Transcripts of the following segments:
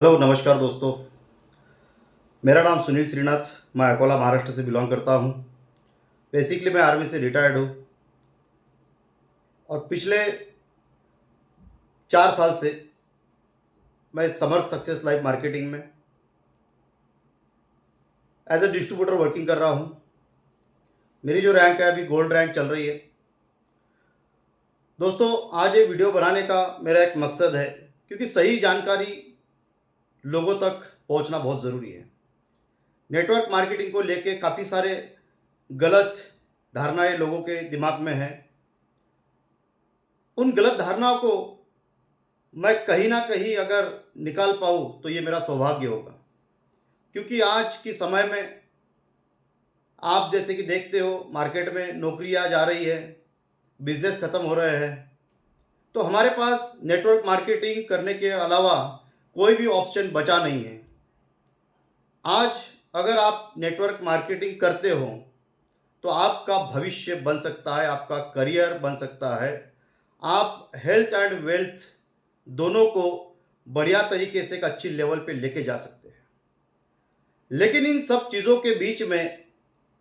Hello नमस्कार दोस्तों। मेरा नाम सुनील श्रीनाथ, मैं अकोला महाराष्ट्र से बिलोंग करता हूँ। बेसिकली मैं आर्मी से रिटायर्ड हूँ और पिछले 4 साल से मैं समर्थ सक्सेस लाइफ मार्केटिंग में एज ए डिस्ट्रीब्यूटर वर्किंग कर रहा हूँ। मेरी जो रैंक है अभी गोल्ड रैंक चल रही है। दोस्तों, आज ये वीडियो बनाने का मेरा एक मकसद है क्योंकि सही जानकारी लोगों तक पहुंचना बहुत ज़रूरी है। नेटवर्क मार्केटिंग को लेके काफ़ी सारे गलत धारणाएं लोगों के दिमाग में हैं। उन गलत धारणाओं को मैं कहीं ना कहीं अगर निकाल पाऊँ तो ये मेरा सौभाग्य होगा, क्योंकि आज के समय में आप जैसे कि देखते हो मार्केट में नौकरियां जा रही है, बिजनेस ख़त्म हो रहे हैं, तो हमारे पास नेटवर्क मार्केटिंग करने के अलावा कोई भी ऑप्शन बचा नहीं है। आज अगर आप नेटवर्क मार्केटिंग करते हो तो आपका भविष्य बन सकता है, आपका करियर बन सकता है, आप हेल्थ एंड वेल्थ दोनों को बढ़िया तरीके से एक अच्छी लेवल पे लेके जा सकते हैं। लेकिन इन सब चीज़ों के बीच में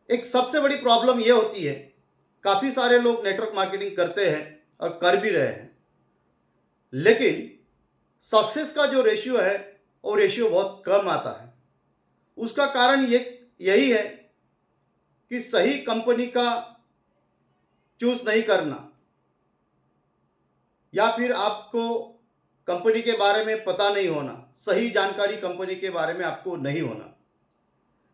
एक सबसे बड़ी प्रॉब्लम ये होती है, काफ़ी सारे लोग नेटवर्क मार्केटिंग करते हैं और कर भी रहे हैं, लेकिन सक्सेस का जो रेशियो है वो रेशियो बहुत कम आता है। उसका कारण यही है कि सही कंपनी का चूज नहीं करना, या फिर आपको कंपनी के बारे में पता नहीं होना, सही जानकारी कंपनी के बारे में आपको नहीं होना।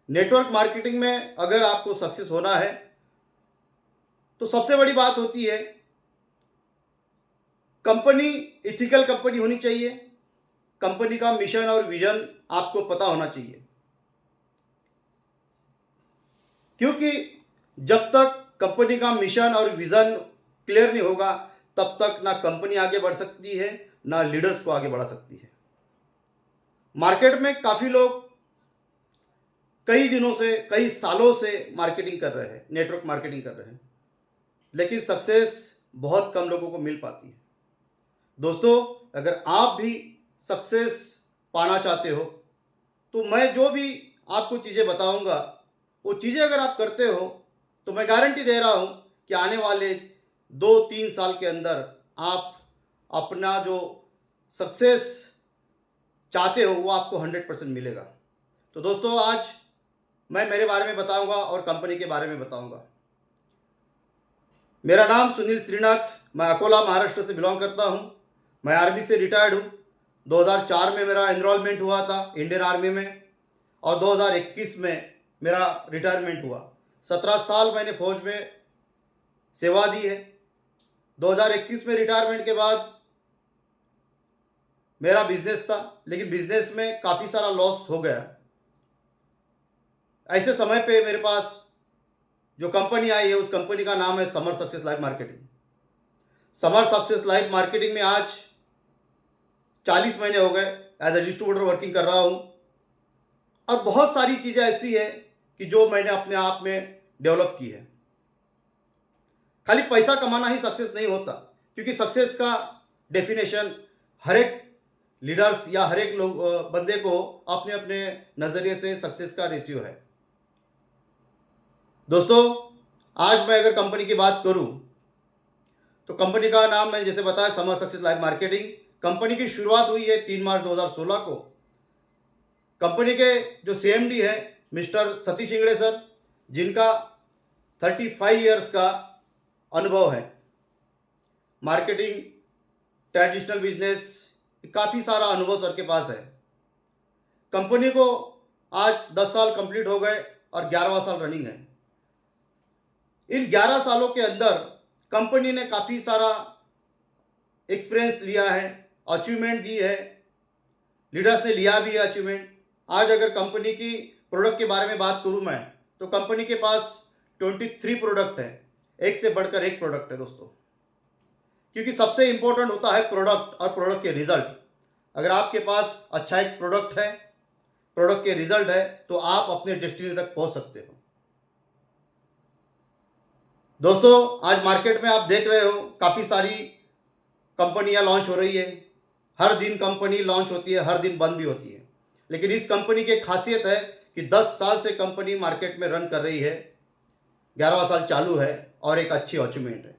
नेटवर्क मार्केटिंग में अगर आपको सक्सेस होना है तो सबसे बड़ी बात होती है, कंपनी इथिकल कंपनी होनी चाहिए, कंपनी का मिशन और विजन आपको पता होना चाहिए। क्योंकि जब तक कंपनी का मिशन और विजन क्लियर नहीं होगा तब तक ना कंपनी आगे बढ़ सकती है, ना लीडर्स को आगे बढ़ा सकती है। मार्केट में काफ़ी लोग कई दिनों से, कई सालों से मार्केटिंग कर रहे हैं, नेटवर्क मार्केटिंग कर रहे हैं, लेकिन सक्सेस बहुत कम लोगों को मिल पाती है। दोस्तों, अगर आप भी सक्सेस पाना चाहते हो तो मैं जो भी आपको चीज़ें बताऊंगा वो चीज़ें अगर आप करते हो तो मैं गारंटी दे रहा हूं कि आने वाले 2-3 साल के अंदर आप अपना जो सक्सेस चाहते हो वो आपको 100% मिलेगा। तो दोस्तों, आज मैं मेरे बारे में बताऊंगा और कंपनी के बारे में बताऊंगा। मेरा नाम सुनील श्रीनाथ, मैं अकोला महाराष्ट्र से बिलोंग करता हूं। मैं आर्मी से रिटायर्ड हूं। 2004 में मेरा एनरोलमेंट हुआ था इंडियन आर्मी में और 2021 में मेरा रिटायरमेंट हुआ। 17 साल मैंने फौज में सेवा दी है। 2021 में रिटायरमेंट के बाद मेरा बिजनेस था, लेकिन बिजनेस में काफ़ी सारा लॉस हो गया। ऐसे समय पे मेरे पास जो कंपनी आई है उस कंपनी का नाम है summer success life marketing. Summer success life marketing में आज 40 महीने हो गए एज ए डिस्ट्रीब्यूटर वर्किंग कर रहा हूँ, और बहुत सारी चीज़ें ऐसी है कि जो मैंने अपने आप में डेवलप की है। खाली पैसा कमाना ही सक्सेस नहीं होता, क्योंकि सक्सेस का डेफिनेशन हर एक लीडर्स या हर एक लोग बंदे को अपने अपने नज़रिए से सक्सेस का रेशियो है। दोस्तों, आज मैं अगर कंपनी की बात करूं तो कंपनी का नाम मैंने जैसे बताया summer success life marketing. Company की शुरुआत हुई है 3 मार्च 2016 को। कंपनी के जो CMD है मिस्टर सतीश इंगड़े सर, जिनका 35 इयर्स का अनुभव है, मार्केटिंग, ट्रेडिशनल बिजनेस, काफ़ी सारा अनुभव सर के पास है। कंपनी को आज 10 साल कंप्लीट हो गए और 11वां साल रनिंग है। इन 11 सालों के अंदर कंपनी ने काफ़ी सारा एक्सपीरियंस लिया है, अचीवमेंट दी है, लीडर्स ने लिया भी है अचीवमेंट। आज अगर कंपनी की प्रोडक्ट के बारे में बात करूं मैं, तो कंपनी के पास 23 प्रोडक्ट है, एक से बढ़कर एक प्रोडक्ट है दोस्तों। क्योंकि सबसे इंपॉर्टेंट होता है प्रोडक्ट और प्रोडक्ट के रिजल्ट। अगर आपके पास अच्छा एक प्रोडक्ट है, प्रोडक्ट के रिजल्ट है, तो आप अपने डेस्टिनी तक पहुंच सकते हो। दोस्तों, आज मार्केट में आप देख रहे हो काफ़ी सारी कंपनियां लॉन्च हो रही है, हर दिन कंपनी लॉन्च होती है, हर दिन बंद भी होती है। लेकिन इस कंपनी की एक खासियत है कि 10 साल से कंपनी मार्केट में रन कर रही है, 11वां साल चालू है और एक अच्छी अचीवमेंट है।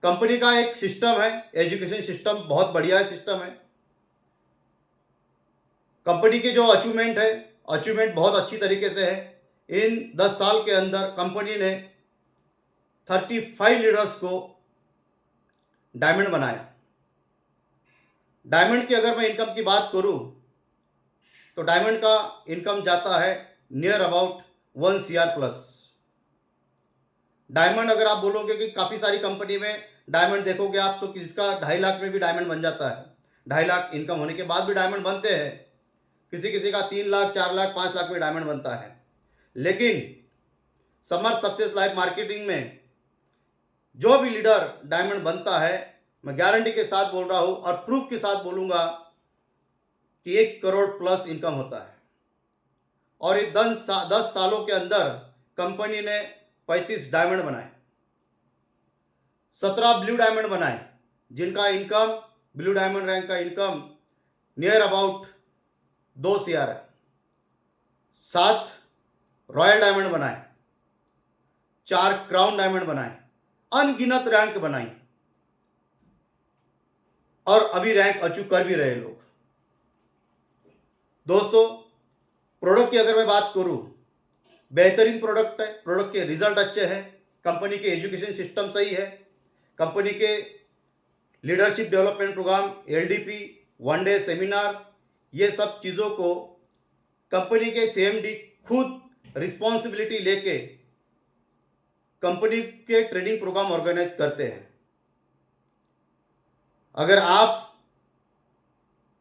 कंपनी का एक सिस्टम है, एजुकेशन सिस्टम बहुत बढ़िया सिस्टम है। कंपनी की जो अचीवमेंट बहुत अच्छी तरीके से है। इन 10 साल के अंदर कंपनी ने 35 लीडर्स को डायमंड बनाया। डायमंड की अगर मैं इनकम की बात करूं तो डायमंड का इनकम जाता है near about 1 CR plus. Diamond अगर आप बोलोगे कि काफ़ी सारी कंपनी में डायमंड देखोगे आप तो किसका 2.5 लाख में भी डायमंड बन जाता है। 2.5 लाख इनकम होने के बाद भी डायमंड बनते हैं। किसी किसी का 3 लाख, 4 लाख, 5 लाख में डायमंड बनता है। लेकिन समर्थ सक्सेस लाइफ मार्केटिंग में जो भी लीडर डायमंड बनता है, मैं गारंटी के साथ बोल रहा हूँ और प्रूफ के साथ बोलूँगा कि 1 करोड़ प्लस इनकम होता है। और ये 10 सालों के अंदर कंपनी ने 35 डायमंड बनाए, 17 ब्लू डायमंड बनाए, जिनका इनकम ब्लू डायमंड रैंक का इनकम नियर अबाउट 2 CR है। 7 रॉयल डायमंड बनाए, 4 क्राउन डायमंड बनाए, अनगिनत रैंक बनाई और अभी रैंक अचीव कर भी रहे लोग। दोस्तों, प्रोडक्ट की अगर मैं बात करूं, बेहतरीन प्रोडक्ट है, प्रोडक्ट के रिजल्ट अच्छे हैं, कंपनी के एजुकेशन सिस्टम सही है, कंपनी के leadership development programme LDP, 1 day seminar, ये सब चीज़ों को कंपनी के CMD खुद रिस्पॉन्सिबिलिटी लेके कंपनी के ट्रेनिंग प्रोग्राम ऑर्गेनाइज करते हैं। अगर आप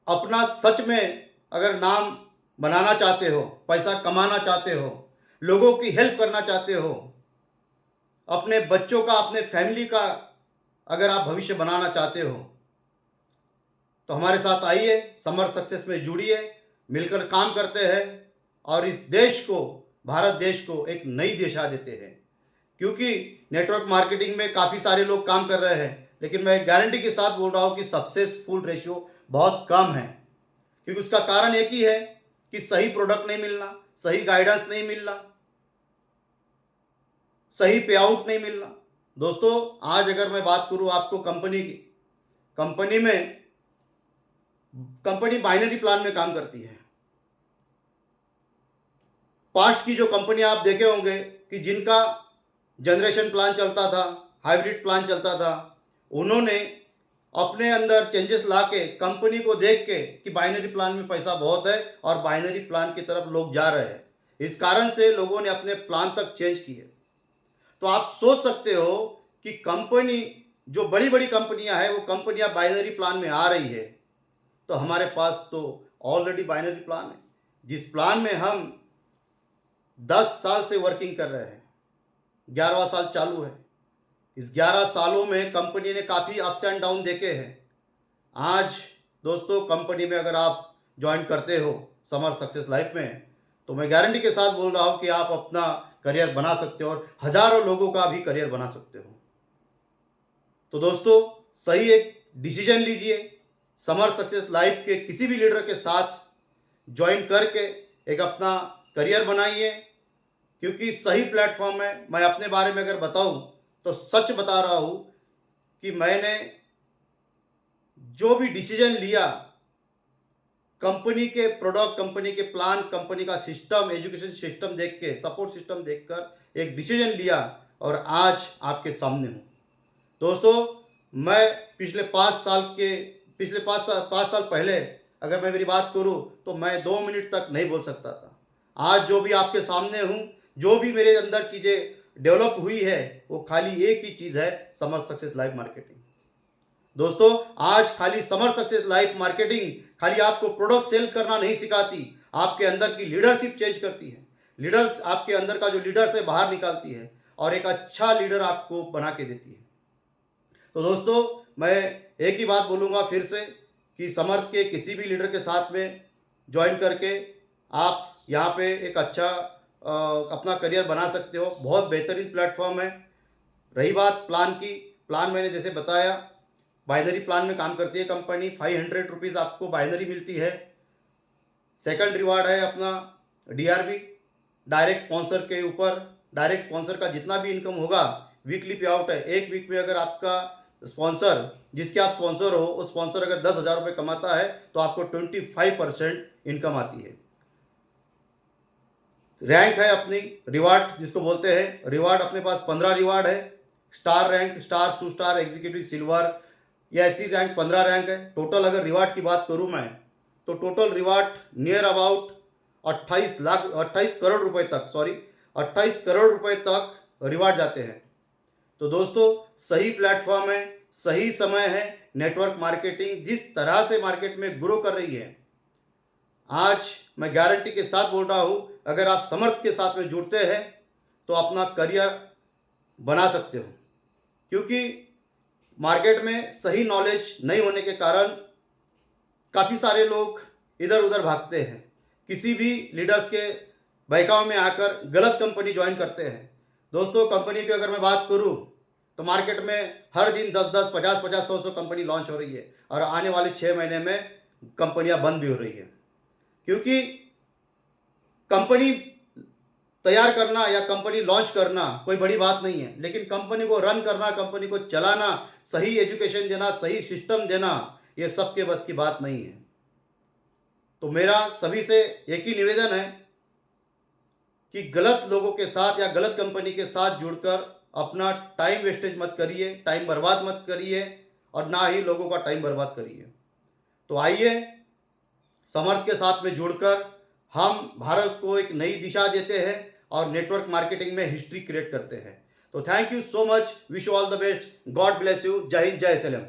अपना सच में अगर नाम बनाना चाहते हो, पैसा कमाना चाहते हो, लोगों की हेल्प करना चाहते हो, अपने बच्चों का, अपने फैमिली का अगर आप भविष्य बनाना चाहते हो, तो हमारे साथ आइए, समर्थ सक्सेस में जुड़िए, मिलकर काम करते हैं और इस देश को, भारत देश को एक नई दिशा देते हैं। क्योंकि नेटवर्क मार्केटिंग में काफ़ी सारे लोग काम कर रहे हैं, लेकिन मैं गारंटी के साथ बोल रहा हूँ कि सक्सेसफुल रेशियो बहुत कम है। क्योंकि उसका कारण एक ही है कि सही प्रोडक्ट नहीं मिलना, सही गाइडेंस नहीं मिलना, सही पे आउट नहीं मिलना। दोस्तों, आज अगर मैं बात करूं आपको कंपनी की, कंपनी बाइनरी प्लान में काम करती है। पास्ट की जो कंपनी आप देखे होंगे कि जिनका जनरेशन प्लान चलता था, हाइब्रिड प्लान चलता था, उन्होंने अपने अंदर चेंजेस ला के कंपनी को देख के कि बाइनरी प्लान में पैसा बहुत है और बाइनरी प्लान की तरफ लोग जा रहे हैं, इस कारण से लोगों ने अपने प्लान तक चेंज किए। तो आप सोच सकते हो कि कंपनी, जो बड़ी बड़ी कंपनियां हैं, वो कंपनियां बाइनरी प्लान में आ रही है, तो हमारे पास तो ऑलरेडी बाइनरी प्लान है, जिस प्लान में हम 10 साल से वर्किंग कर रहे हैं, 11वां साल चालू है। इस 11 सालों में कंपनी ने काफ़ी अप्स एंड डाउन देखे हैं। आज दोस्तों, कंपनी में अगर आप ज्वाइन करते हो समर्थ सक्सेस लाइफ में, तो मैं गारंटी के साथ बोल रहा हूँ कि आप अपना करियर बना सकते हो और हज़ारों लोगों का भी करियर बना सकते हो। तो दोस्तों, सही एक डिसीजन लीजिए, समर्थ सक्सेस लाइफ के किसी भी लीडर के साथ ज्वाइन करके एक अपना करियर बनाइए, क्योंकि सही प्लेटफॉर्म है। मैं अपने बारे में अगर बताऊं तो सच बता रहा हूं कि मैंने जो भी डिसीजन लिया, कंपनी के प्रोडक्ट, कंपनी के प्लान, कंपनी का सिस्टम, एजुकेशन सिस्टम देख के, सपोर्ट सिस्टम देखकर एक डिसीजन लिया और आज आपके सामने हूँ। दोस्तों, मैं पिछले 5 साल पहले अगर मैं मेरी बात करूँ तो मैं 2 मिनट तक नहीं बोल सकता था। आज जो भी आपके सामने हूँ, जो भी मेरे अंदर चीज़ें डेवलप हुई है, वो खाली एक ही चीज़ है, समर्थ सक्सेस लाइफ मार्केटिंग। दोस्तों, आज खाली समर्थ सक्सेस लाइफ मार्केटिंग खाली आपको प्रोडक्ट सेल करना नहीं सिखाती, आपके अंदर की लीडरशिप चेंज करती है। लीडर्स, आपके अंदर का जो लीडर्स है बाहर निकालती है और एक अच्छा लीडर आपको बना के देती है। तो दोस्तों, मैं एक ही बात बोलूँगा फिर से कि समर्थ के किसी भी लीडर के साथ में ज्वाइन करके आप यहाँ पे एक अच्छा अपना करियर बना सकते हो। बहुत बेहतरीन प्लेटफॉर्म है। रही बात प्लान की, प्लान मैंने जैसे बताया बाइनरी प्लान में काम करती है कंपनी। 500 रुपीज़ आपको बाइनरी मिलती है। सेकंड रिवार्ड है अपना DRB, डायरेक्ट स्पॉन्सर के ऊपर। डायरेक्ट स्पॉन्सर का जितना भी इनकम होगा वीकली पे आउट है। एक वीक में अगर आपका स्पॉन्सर, जिसके आप स्पॉन्सर हो, उस स्पॉन्सर अगर 10,000 रुपये कमाता है तो आपको 25% इनकम आती है। रैंक है अपनी रिवार्ड जिसको बोलते हैं। रिवार्ड अपने पास 15 रिवार्ड है। Star rank, star, 2 star, executive, silver, ये ऐसी रैंक 15 रैंक है। टोटल अगर रिवार्ड की बात करूं मैं तो total reward near about 28 crore रुपए तक, 28 करोड़ रुपए तक रिवार्ड जाते हैं। तो दोस्तों सही प्लेटफॉर्म है, सही समय है। नेटवर्क मार्केटिंग जिस तरह से मार्केट में ग्रो कर रही है, आज मैं गारंटी के साथ बोल रहा हूँ, अगर आप समर्थ के साथ में जुड़ते हैं तो अपना करियर बना सकते हो। क्योंकि मार्केट में सही नॉलेज नहीं होने के कारण काफ़ी सारे लोग इधर उधर भागते हैं, किसी भी लीडर्स के बहकाव में आकर गलत कंपनी ज्वाइन करते हैं। दोस्तों कंपनी की अगर मैं बात करूं तो मार्केट में हर दिन 10-10, 50-50, 100-100 कंपनी लॉन्च हो रही है और आने वाले 6 महीने में कंपनियां बंद भी हो रही है। क्योंकि कंपनी तैयार करना या कंपनी लॉन्च करना कोई बड़ी बात नहीं है, लेकिन कंपनी को रन करना, कंपनी को चलाना, सही एजुकेशन देना, सही सिस्टम देना, ये सबके बस की बात नहीं है। तो मेरा सभी से एक ही निवेदन है कि गलत लोगों के साथ या गलत कंपनी के साथ जुड़कर अपना टाइम वेस्टेज मत करिए, टाइम बर्बाद मत करिए और ना ही लोगों का टाइम बर्बाद करिए। तो आइए समर्थ के साथ में जुड़कर हम भारत को एक नई दिशा देते हैं और नेटवर्क मार्केटिंग में हिस्ट्री क्रिएट करते हैं। तो thank you so much, wish you all the best, God bless you, जय हिंद, जय सलेम।